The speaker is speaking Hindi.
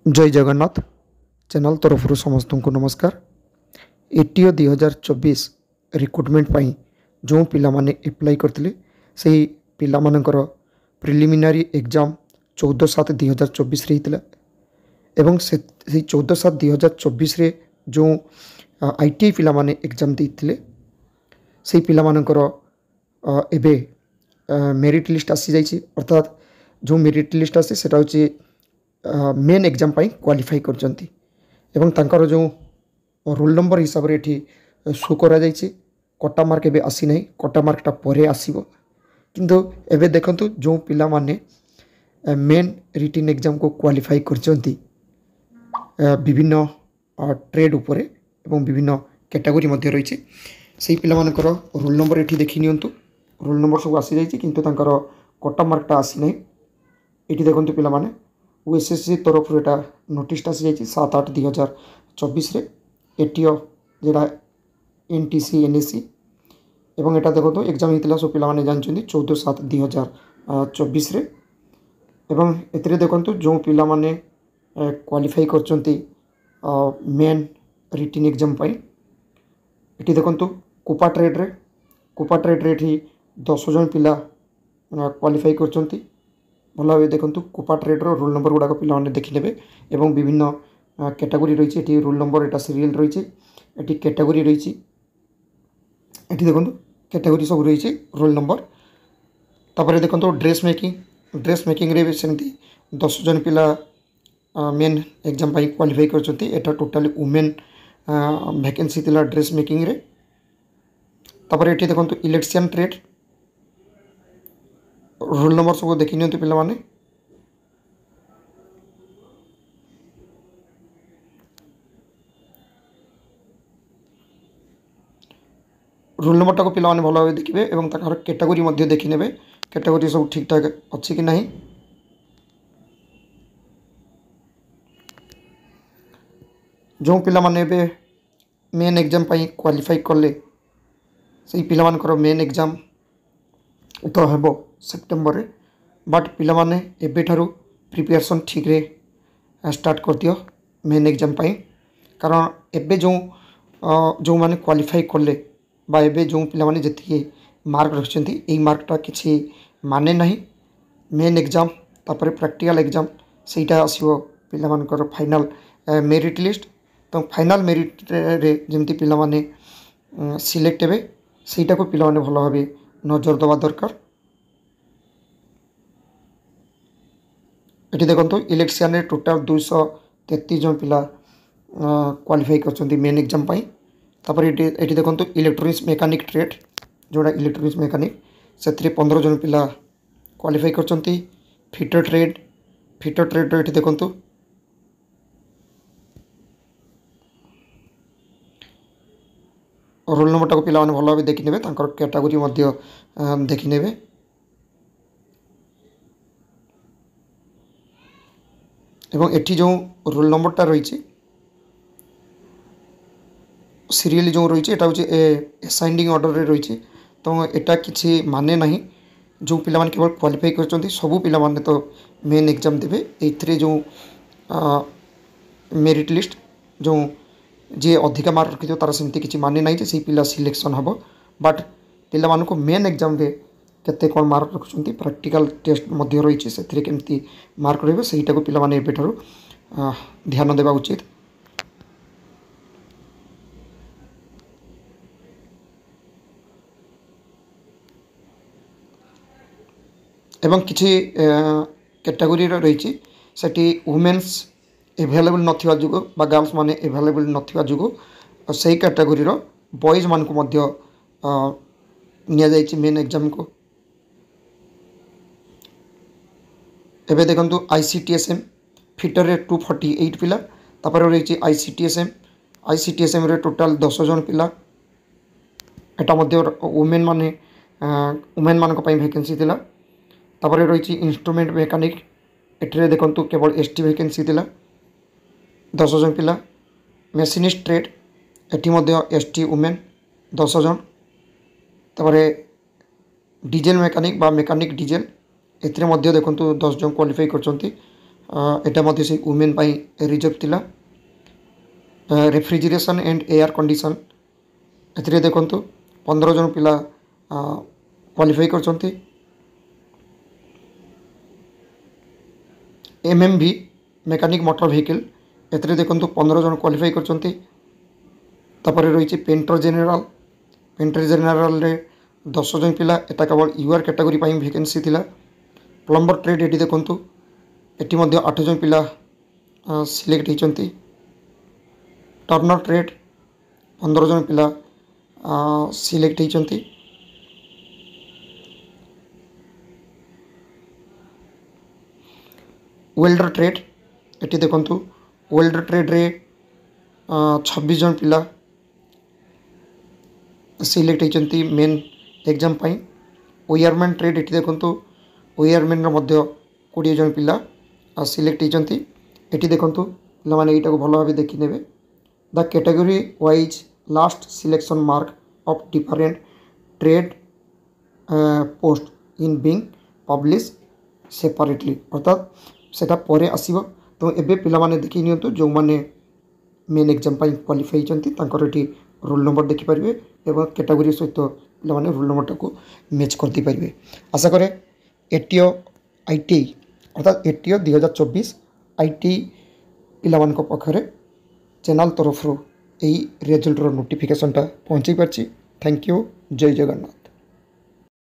जय जगन्नाथ चैनल तरफ समस्त को नमस्कार। एटीओ 2024 रिक्रुटमेंट पाई जो पिला माने अप्लाई करते से पिला मानकर प्रिलिमिनारी एग्जाम 14/7/2024 रे हितला एवं से 14/7/2024 रे जो आईटीआई पिला माने एग्जाम देते से पिला मानकर एबे मेरिट लिस्ट आसी जाइए अर्थात जो मेरिट लिस्ट आसे सेटा होची मेन एग्जाम पाई क्वालिफाई करजंती एवं तांकर जो रोल नंबर हिसाब रे एठी शो करा जाइए कटा मार्क एबे आसी नहीं कटा मार्कटा परे आसीबो किंतु एबे देखंतु जो पिला माने मेन रिटन एग्जाम को क्वालिफाई करजंती विभिन्न ट्रेड उपरे एवं विभिन्न कैटेगरी मध्य रही से पिला मानकर रोल नंबर एठी देखि नियंतु रोल नंबर सब आसी जाइए किंतु तांकर कटा मार्कटा आसी नहीं एठी देखंतु पिला माने ओएसएससी तरफ एटा नोटिस आसी जाइए 7/8/2024 रे एटीओ जेटा एनटीसी एनएससी एवं एटा देखो एग्जाम होता सब पिला जानते 14/7/2024 रे एवं एतिरे देखो जो पिला माने क्वालिफाई करचंती मेन रिटन एग्जाम पाई एटी देखो कोपा ट्रेड रे एठी 10 जन पिला क्वालिफाई करचंती भल भाव देखो कोपा ट्रेड रोल नंबर गुड़ाक पे देखने एवं विभिन्न कैटेगरी रही है रोल नंबर एटा सीरियल रही है कैटेगरी रही है देखो कैटेगरी सब रही है रोल नंबर तापर देखो ड्रेस मेकिंग रे भी सेमती 10 जन पिला मेन एग्जाम पाई क्वालिफाई करचंती एटा टोटली वुमेन वैकेंसी थिला ड्रेस मेकिंग रे तापर एठी देखो इलेक्ट्रिशियन ट्रेड रोल नंबर सब देखी नि पिला माने रोल नंबर टाको पिला माने भल भाव देखिए एवं ताकर कैटेगरी मध्य देखि नेबे कैटेगरी सब ठीक ठाक अच्छी कि नहीं जो पिला माने बे मेन एग्जाम पाई क्वालिफाई करले से पिला मानकर मेन एग्जाम तो हेबो सेप्टेम्बर रे बट पिला माने एबे ठारू प्रिपरेशन ठीक रे स्टार्ट कर दियो मेन एग्जाम पाई कारण एबे जो माने क्वालिफाई करले बा एबे जो पिला माने जति मार्क रखछंती एई मार्कटा किछि माने नहीं मेन एग्जाम तापर प्रैक्टिकल एग्जाम सेटा आसीबो पिला मानकर फाइनल मेरिट लिस्ट तो फाइनल मेरिट रे जेमती पिला माने सिलेक्ट हेबे सेटा को पिला माने भलो भाबे नजर दवा दरकार ये देखो इलेक्ट्रिशियन टोटाल 233 जन पिला क्वालिफाई करछंती मेन एग्जाम पाई तापर ये देखो इलेक्ट्रोनिक्स मेकानिक ट्रेड जोड़ा इलेक्ट्रोनिक्स मेकानिक से 15 जन पिला क्वालिफाई करछंती फिटर ट्रेड ये देखो रोल नंबर टाक पिला भल भाव देखी ने कैटेगरी देखी ने एवं एठी जो रोल नंबरटा रही सीरियल जो रही है हूँ असाइनिंग ऑर्डर रे रही तो एटा किसी माने नहीं जो पिला माने केवल क्वालिफाई कर सबू पिला माने तो मेन एग्जाम देवे एथिरे जो मेरिट लिस्ट जो जी अधिका मार्क रखी तार सेमती किसी माने नहीं से पिला सिलेक्शन हम बट पिला मानक मेन एग्जाम रे केते कौन मार्क रखुंट प्रैक्टिकल टेस्ट मध्य रही से केमती मार्क रही से पिला माने एबेठारु ध्यान देवा उचित एवं किसी कैटेगरी रही सेठी वुमेन्स एभेलेबल नथिबा जुगो बा गर्ल्स माने एभेलेबल नथिबा जुगो सही कैटेगरी बॉयज मान को मध्य निया जाइछि मेन एग्जाम को एबे देखंतु आईसीटीएसएम फिटर रे 248 पिला तापर रही आईसीटीएसएम रे टोटाल 10 जन पिला एटा मध्य वुमेन मान वैकेंसी थिला तापर रही इंस्ट्रूमेंट मेकानिक एठरे देखंतु केवल एसटी वैकेंसी थिला 10 जन पिला मेसिनिस्ट ट्रेड एटी मध्य एसटी वुमेन 10 जन तापर डीजेल मेकानिक बा मेकानिक डीजेल एथिरे मध्य देखंतु 10 जन क्वालिफाई करचंती एटा मध्य से वुमेन पाई रिजर्व थिला। रेफ्रिजरेशन एंड एयर कंडीशन एथिरे देखंतु 15 जन पिला क्वालिफाई करछन्ती। एमएमवी मेकानिक मोटर व्हीकल एथिरे देखंतु 15 जन क्वालिफाई करछन्ती। तापर रही पेंटर जेनेराल रे 10 जन पिला एटा केवल यूआर कैटेगरी पाई वैकेंसी थिला। प्लम्बर ट्रेड एटी देखंतु एटी मध्य 8 जन पिला सिलेक्ट होइछन्ती। टर्नर ट्रेड 15 जन पिला सिलेक्ट होइछन्ती। वेल्डर ट्रेड एटी देखंतु वेल्डर ट्रेड रे 26 जन पिला सिलेक्ट होइछन्ती मेन एग्जाम पाई। ओयरमैन ट्रेड एटी देखंतु ओयरमैन मध्य 20 जन पिला सिलेक्ट होइछन्ती। एटी देखंतु पिला माने एटा को भलो भाबे देखि नेबे। The category wise last selection mark of different trade post in being publish separately अर्थात सेटा परे आसीबो। तो एबे पिला माने देखि नियंतु जो माने मेन एग्जाम पाई क्वालिफाई होइछन्ती तांकर एटी रोल नंबर देखि परिबे एवं कैटेगरी सहित पिला माने रोल नंबर को मैच करती पारिबे। आशा करे एटीओ आईटीआई अर्थात एटीओ 2024 आईटीआई पिला मान को पखरे चैनल तरफ रो एई रिजल्ट रो नोटिफिकेशन टा पहुंची परछि। Thank you. जय जगन्नाथ।